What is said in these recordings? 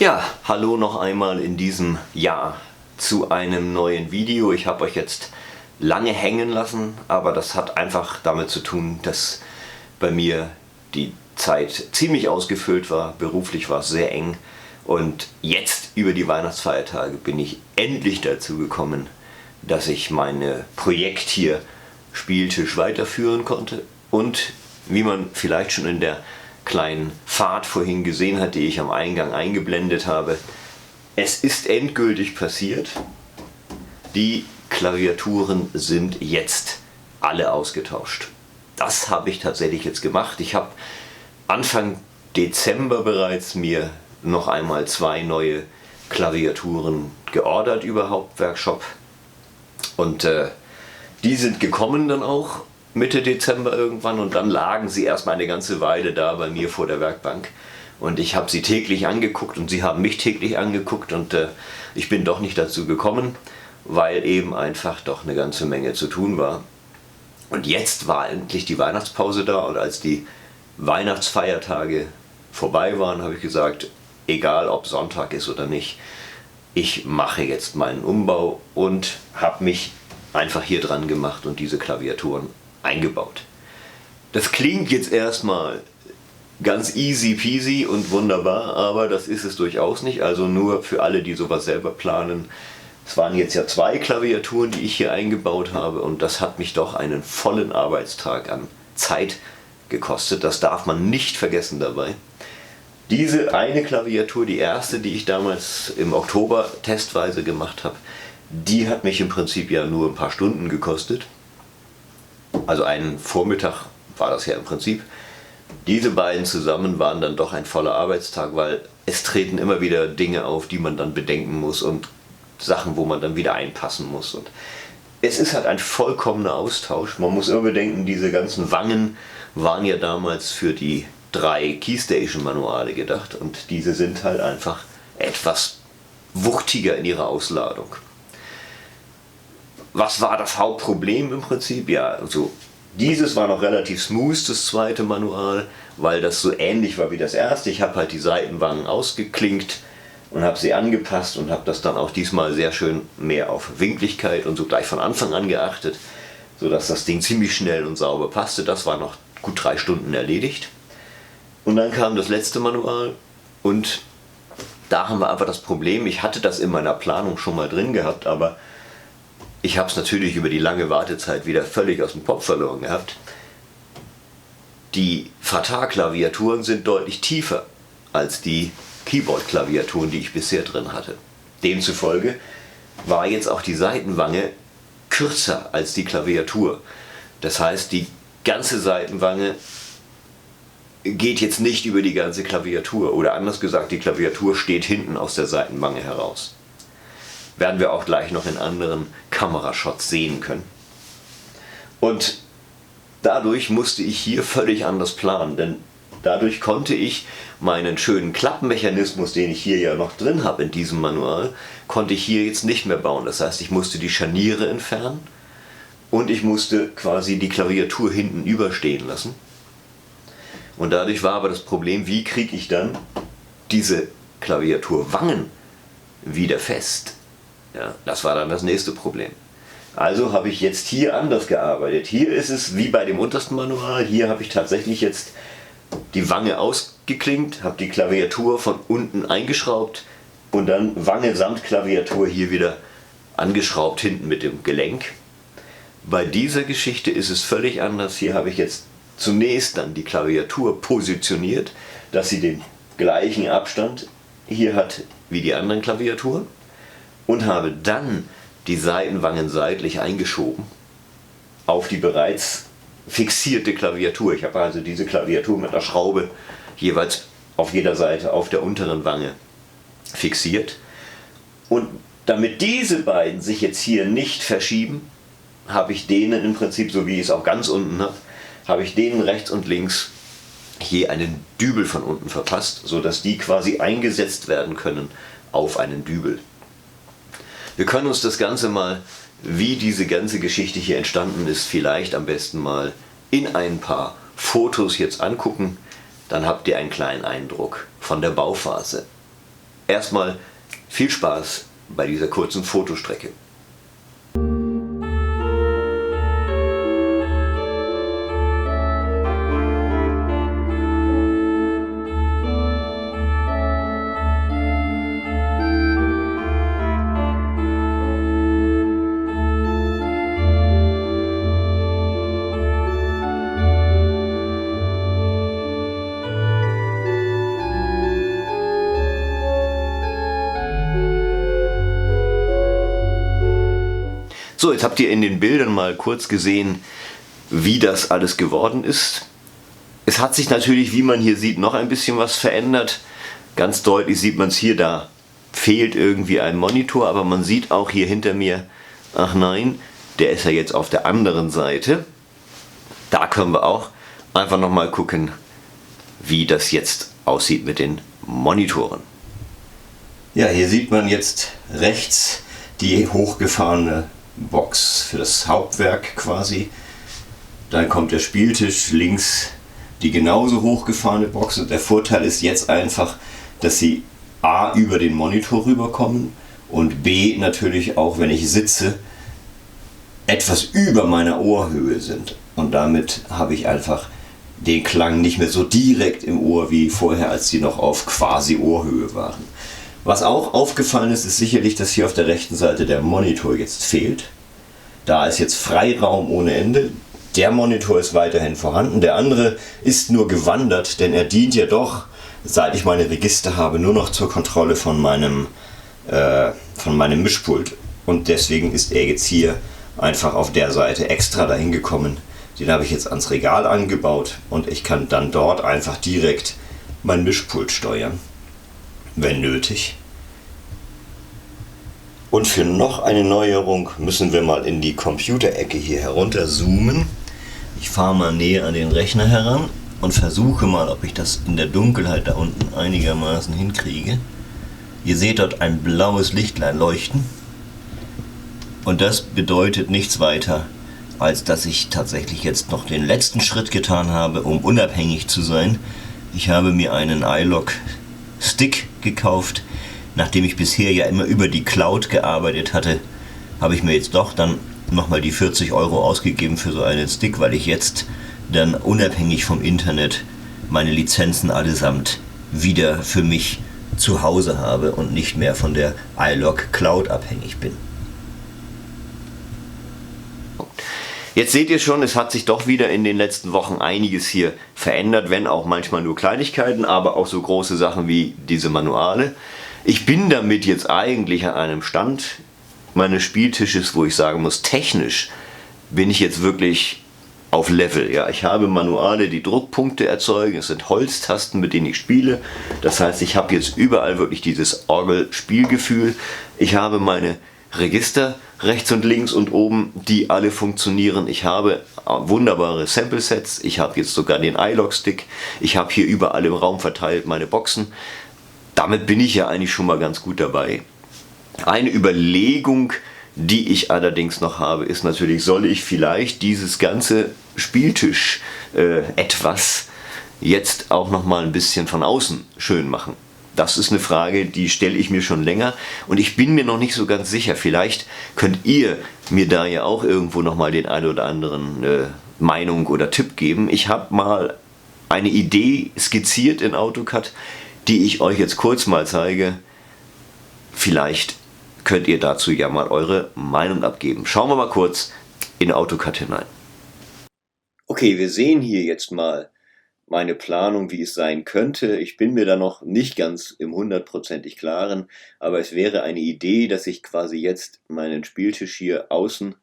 Ja, hallo noch einmal in diesem Jahr zu einem neuen Video. Ich habe euch jetzt lange hängen lassen, aber das hat einfach damit zu tun, dass bei mir die Zeit ziemlich ausgefüllt war. Beruflich war es sehr eng und jetzt über die Weihnachtsfeiertage bin ich endlich dazu gekommen, dass ich mein Projekt hier Spieltisch weiterführen konnte und wie man vielleicht schon in der kleinen Fahrt vorhin gesehen hat, die ich am Eingang eingeblendet habe. Es ist endgültig passiert. Die Klaviaturen sind jetzt alle ausgetauscht. Das habe ich tatsächlich jetzt gemacht. Ich habe Anfang Dezember bereits mir noch einmal 2 neue Klaviaturen geordert über Hauptwerkshop. Und die sind gekommen dann auch Mitte Dezember irgendwann und dann lagen sie erstmal eine ganze Weile da bei mir vor der Werkbank und ich habe sie täglich angeguckt und sie haben mich täglich angeguckt und ich bin doch nicht dazu gekommen, weil eben einfach doch eine ganze Menge zu tun war. Und jetzt war endlich die Weihnachtspause da und als die Weihnachtsfeiertage vorbei waren, habe ich gesagt, egal ob Sonntag ist oder nicht, ich mache jetzt meinen Umbau und habe mich einfach hier dran gemacht und diese Klaviaturen eingebaut. Das klingt jetzt erstmal ganz easy peasy und wunderbar, aber das ist es durchaus nicht, also nur für alle, die sowas selber planen. Es waren jetzt ja 2 Klaviaturen, die ich hier eingebaut habe und das hat mich doch einen vollen Arbeitstag an Zeit gekostet, das darf man nicht vergessen dabei. Diese eine Klaviatur, die erste, die ich damals im Oktober testweise gemacht habe, die hat mich im Prinzip ja nur ein paar Stunden gekostet. Also einen Vormittag war das ja im Prinzip. Diese beiden zusammen waren dann doch ein voller Arbeitstag, weil es treten immer wieder Dinge auf, die man dann bedenken muss und Sachen, wo man dann wieder einpassen muss. Und es ist halt ein vollkommener Austausch. Man muss immer bedenken, diese ganzen Wangen waren ja damals für die 3 Keystation-Manuale gedacht und diese sind halt einfach etwas wuchtiger in ihrer Ausladung. Was war das Hauptproblem im Prinzip? Ja, also dieses war noch relativ smooth, das zweite Manual, weil das so ähnlich war wie das erste. Ich habe halt die Seitenwangen ausgeklinkt und habe sie angepasst und habe das dann auch diesmal sehr schön mehr auf Winkligkeit und so gleich von Anfang an geachtet, sodass das Ding ziemlich schnell und sauber passte. Das war noch gut 3 Stunden erledigt. Und dann kam das letzte Manual und da haben wir einfach das Problem, ich hatte das in meiner Planung schon mal drin gehabt, aber ich habe es natürlich über die lange Wartezeit wieder völlig aus dem Kopf verloren gehabt. Die Fatah-Klaviaturen sind deutlich tiefer als die Keyboard-Klaviaturen, die ich bisher drin hatte. Demzufolge war jetzt auch die Seitenwange kürzer als die Klaviatur. Das heißt, die ganze Seitenwange geht jetzt nicht über die ganze Klaviatur. Oder anders gesagt, die Klaviatur steht hinten aus der Seitenwange heraus. Werden wir auch gleich noch in anderen Kamerashots sehen können. Und dadurch musste ich hier völlig anders planen, denn dadurch konnte ich meinen schönen Klappmechanismus, den ich hier ja noch drin habe in diesem Manual, konnte ich hier jetzt nicht mehr bauen. Das heißt, ich musste die Scharniere entfernen und ich musste quasi die Klaviatur hinten überstehen lassen. Und dadurch war aber das Problem, wie kriege ich dann diese Klaviaturwangen wieder fest? Ja, das war dann das nächste Problem. Also habe ich jetzt hier anders gearbeitet. Hier ist es wie bei dem untersten Manual. Hier habe ich tatsächlich jetzt die Wange ausgeklinkt, habe die Klaviatur von unten eingeschraubt und dann Wange samt Klaviatur hier wieder angeschraubt hinten mit dem Gelenk. Bei dieser Geschichte ist es völlig anders. Hier habe ich jetzt zunächst dann die Klaviatur positioniert, dass sie den gleichen Abstand hier hat wie die anderen Klaviaturen. Und habe dann die Seitenwangen seitlich eingeschoben auf die bereits fixierte Klaviatur. Ich habe also diese Klaviatur mit einer Schraube jeweils auf jeder Seite auf der unteren Wange fixiert. Und damit diese beiden sich jetzt hier nicht verschieben, habe ich denen im Prinzip, so wie ich es auch ganz unten habe, habe ich denen rechts und links hier einen Dübel von unten verpasst, sodass die quasi eingesetzt werden können auf einen Dübel. Wir können uns das Ganze mal, wie diese ganze Geschichte hier entstanden ist, vielleicht am besten mal in ein paar Fotos jetzt angucken. Dann habt ihr einen kleinen Eindruck von der Bauphase. erstmal viel Spaß bei dieser kurzen Fotostrecke. So, jetzt habt ihr in den Bildern mal kurz gesehen, wie das alles geworden ist. Es hat sich natürlich, wie man hier sieht, noch ein bisschen was verändert. Ganz deutlich sieht man es hier, da fehlt irgendwie ein Monitor, aber man sieht auch hier hinter mir, ach nein, der ist ja jetzt auf der anderen Seite. Da können wir auch einfach nochmal gucken, wie das jetzt aussieht mit den Monitoren. Ja, hier sieht man jetzt rechts die hochgefahrene Box für das Hauptwerk quasi. Dann kommt der Spieltisch, links die genauso hochgefahrene Box. Und der Vorteil ist jetzt einfach, dass sie A über den Monitor rüberkommen und B natürlich auch, wenn ich sitze, etwas über meiner Ohrhöhe sind. Und damit habe ich einfach den Klang nicht mehr so direkt im Ohr wie vorher, als sie noch auf quasi Ohrhöhe waren. Was auch aufgefallen ist, ist sicherlich, dass hier auf der rechten Seite der Monitor jetzt fehlt. Da ist jetzt Freiraum ohne Ende. Der Monitor ist weiterhin vorhanden. Der andere ist nur gewandert, denn er dient ja doch, seit ich meine Register habe, nur noch zur Kontrolle von meinem Mischpult. Und deswegen ist er jetzt hier einfach auf der Seite extra dahin gekommen. Den habe ich jetzt ans Regal angebaut und ich kann dann dort einfach direkt mein Mischpult steuern, wenn nötig. Und für noch eine Neuerung müssen wir mal in die Computerecke hier herunter zoomen. Ich fahre mal näher an den Rechner heran und versuche mal, ob ich das in der Dunkelheit da unten einigermaßen hinkriege. Ihr seht dort ein blaues Lichtlein leuchten. Und das bedeutet nichts weiter, als dass ich tatsächlich jetzt noch den letzten Schritt getan habe, um unabhängig zu sein. Ich habe mir einen iLog Stick gekauft. Nachdem ich bisher ja immer über die Cloud gearbeitet hatte, habe ich mir jetzt doch dann nochmal die 40 € ausgegeben für so einen Stick, weil ich jetzt dann unabhängig vom Internet meine Lizenzen allesamt wieder für mich zu Hause habe und nicht mehr von der iLog Cloud abhängig bin. Jetzt seht ihr schon, es hat sich doch wieder in den letzten Wochen einiges hier verändert, wenn auch manchmal nur Kleinigkeiten, aber auch so große Sachen wie diese Manuale. Ich bin damit jetzt eigentlich an einem Stand meines Spieltisches, wo ich sagen muss, technisch bin ich jetzt wirklich auf Level. Ja, ich habe Manuale, die Druckpunkte erzeugen, es sind Holztasten, mit denen ich spiele. Das heißt, ich habe jetzt überall wirklich dieses Orgelspielgefühl. Ich habe meine Register rechts und links und oben, die alle funktionieren. Ich habe wunderbare Sample-Sets. Ich habe jetzt sogar den iLog-Stick. Ich habe hier überall im Raum verteilt meine Boxen. Damit bin ich ja eigentlich schon mal ganz gut dabei. Eine Überlegung, die ich allerdings noch habe, ist natürlich, soll ich vielleicht dieses ganze Spieltisch etwas jetzt auch noch mal ein bisschen von außen schön machen? Das ist eine Frage, die stelle ich mir schon länger und ich bin mir noch nicht so ganz sicher. Vielleicht könnt ihr mir da ja auch irgendwo noch mal den einen oder anderen Meinung oder Tipp geben. Ich habe mal eine Idee skizziert in AutoCAD, die ich euch jetzt kurz mal zeige. Vielleicht könnt ihr dazu ja mal eure Meinung abgeben. Schauen wir mal kurz in AutoCAD hinein. Okay, wir sehen hier jetzt mal meine Planung, wie es sein könnte. Ich bin mir da noch nicht ganz im 100%ig Klaren, aber es wäre eine Idee, dass ich quasi jetzt meinen Spieltisch hier außen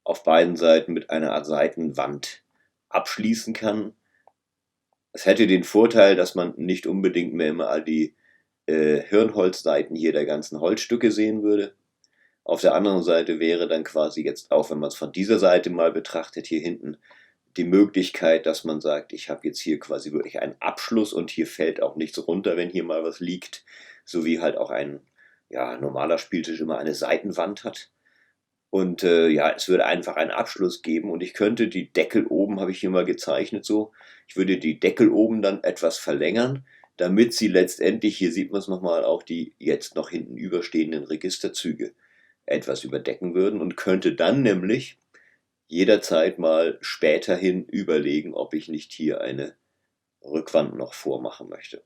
auf beiden Seiten mit einer Art Seitenwand abschließen kann. Es hätte den Vorteil, dass man nicht unbedingt mehr immer all die Hirnholzseiten hier der ganzen Holzstücke sehen würde. Auf der anderen Seite wäre dann quasi jetzt auch, wenn man es von dieser Seite mal betrachtet, hier hinten die Möglichkeit, dass man sagt, ich habe jetzt hier quasi wirklich einen Abschluss und hier fällt auch nichts runter, wenn hier mal was liegt, so wie halt auch ein normaler Spieltisch immer eine Seitenwand hat. Und es würde einfach einen Abschluss geben und ich könnte die Deckel oben, habe ich hier mal gezeichnet so, ich würde die Deckel oben dann etwas verlängern, damit sie letztendlich, hier sieht man es nochmal, auch die jetzt noch hinten überstehenden Registerzüge etwas überdecken würden und könnte dann nämlich jederzeit mal späterhin überlegen, ob ich nicht hier eine Rückwand noch vormachen möchte.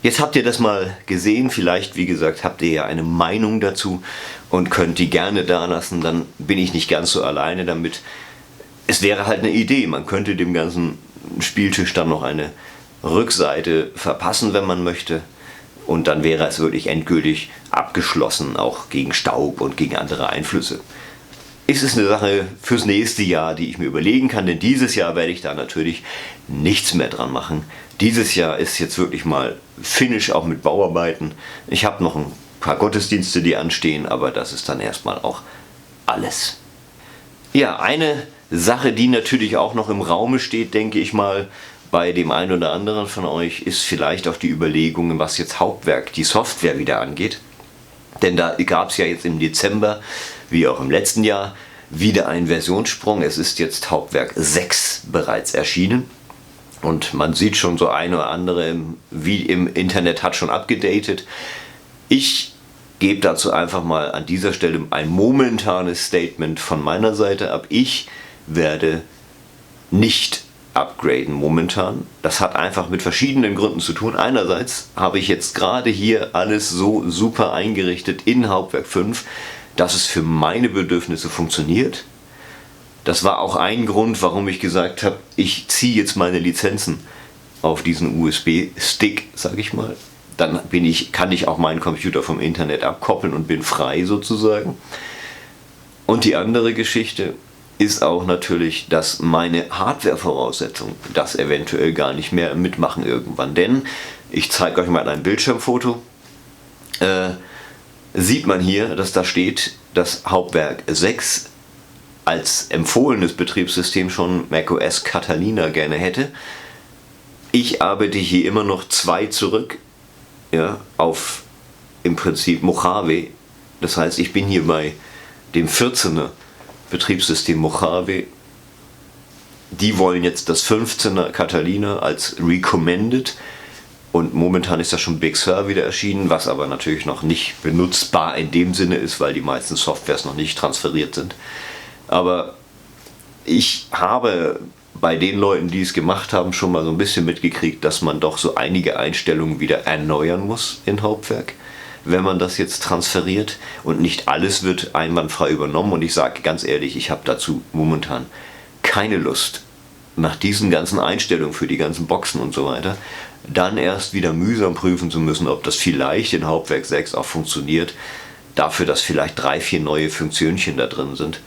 Jetzt habt ihr das mal gesehen, vielleicht, wie gesagt, habt ihr ja eine Meinung dazu und könnt die gerne da lassen, dann bin ich nicht ganz so alleine damit. Es wäre halt eine Idee, man könnte dem ganzen Spieltisch dann noch eine Rückseite verpassen, wenn man möchte. Und dann wäre es wirklich endgültig abgeschlossen, auch gegen Staub und gegen andere Einflüsse. Ist es eine Sache fürs nächste Jahr, die ich mir überlegen kann, denn dieses Jahr werde ich da natürlich nichts mehr dran machen. Dieses Jahr ist jetzt wirklich mal Finish, auch mit Bauarbeiten. Ich habe noch ein paar Gottesdienste, die anstehen, aber das ist dann erstmal auch alles. Ja, eine Sache, die natürlich auch noch im Raume steht, denke ich mal, bei dem einen oder anderen von euch, ist vielleicht auch die Überlegung, was jetzt Hauptwerk, die Software wieder angeht. Denn da gab es ja jetzt im Dezember, wie auch im letzten Jahr, wieder einen Versionssprung. Es ist jetzt Hauptwerk 6 bereits erschienen. Und man sieht schon, so eine oder andere wie im Internet hat schon abgedatet. Ich gebe dazu einfach mal an dieser Stelle ein momentanes Statement von meiner Seite ab. Ich werde nicht upgraden momentan. Das hat einfach mit verschiedenen Gründen zu tun. Einerseits habe ich jetzt gerade hier alles so super eingerichtet in Hauptwerk 5, dass es für meine Bedürfnisse funktioniert. Das war auch ein Grund, warum ich gesagt habe, ich ziehe jetzt meine Lizenzen auf diesen USB-Stick, sage ich mal. Dann kann ich auch meinen Computer vom Internet abkoppeln und bin frei sozusagen. Und die andere Geschichte ist auch natürlich, dass meine Hardware-Voraussetzungen das eventuell gar nicht mehr mitmachen irgendwann. Denn, ich zeige euch mal ein Bildschirmfoto, sieht man hier, dass da steht, dass Hauptwerk 6 als empfohlenes Betriebssystem schon macOS Catalina gerne hätte. Ich arbeite hier immer noch 2 zurück, ja, auf im Prinzip Mojave. Das heißt, ich bin hier bei dem 14er Betriebssystem Mojave. Die wollen jetzt das 15er Catalina als recommended und momentan ist das schon Big Sur wieder erschienen, was aber natürlich noch nicht benutzbar in dem Sinne ist, weil die meisten Softwares noch nicht transferiert sind. Aber ich habe bei den Leuten, die es gemacht haben, schon mal so ein bisschen mitgekriegt, dass man doch so einige Einstellungen wieder erneuern muss in Hauptwerk, wenn man das jetzt transferiert, und nicht alles wird einwandfrei übernommen. Und ich sage ganz ehrlich, ich habe dazu momentan keine Lust, nach diesen ganzen Einstellungen für die ganzen Boxen und so weiter, dann erst wieder mühsam prüfen zu müssen, ob das vielleicht in Hauptwerk 6 auch funktioniert, dafür, dass vielleicht 3, 4 neue Funktionchen da drin sind.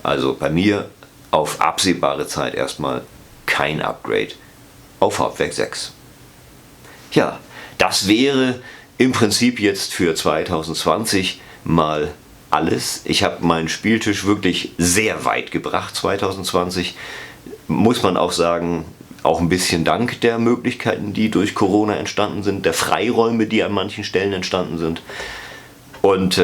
Also bei mir auf absehbare Zeit erstmal kein Upgrade auf Hauptwerk 6. Ja, das wäre im Prinzip jetzt für 2020 mal alles. Ich habe meinen Spieltisch wirklich sehr weit gebracht 2020. Muss man auch sagen, auch ein bisschen dank der Möglichkeiten, die durch Corona entstanden sind, der Freiräume, die an manchen Stellen entstanden sind. Und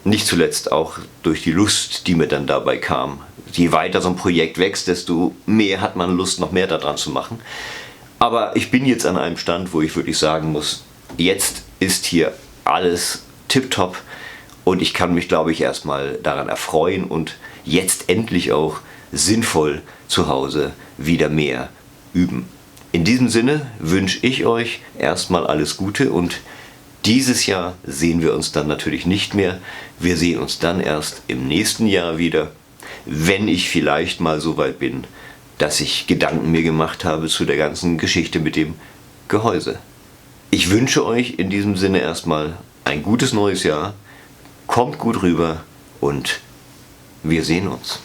nicht zuletzt auch durch die Lust, die mir dann dabei kam. Je weiter so ein Projekt wächst, desto mehr hat man Lust, noch mehr daran zu machen. Aber ich bin jetzt an einem Stand, wo ich wirklich sagen muss, jetzt ist hier alles tipptopp und ich kann mich, glaube ich, erstmal daran erfreuen und jetzt endlich auch sinnvoll zu Hause wieder mehr üben. In diesem Sinne wünsche ich euch erstmal alles Gute und dieses Jahr sehen wir uns dann natürlich nicht mehr. Wir sehen uns dann erst im nächsten Jahr wieder, wenn ich vielleicht mal so weit bin, dass ich Gedanken mir gemacht habe zu der ganzen Geschichte mit dem Gehäuse. Ich wünsche euch in diesem Sinne erstmal ein gutes neues Jahr. Kommt gut rüber und wir sehen uns.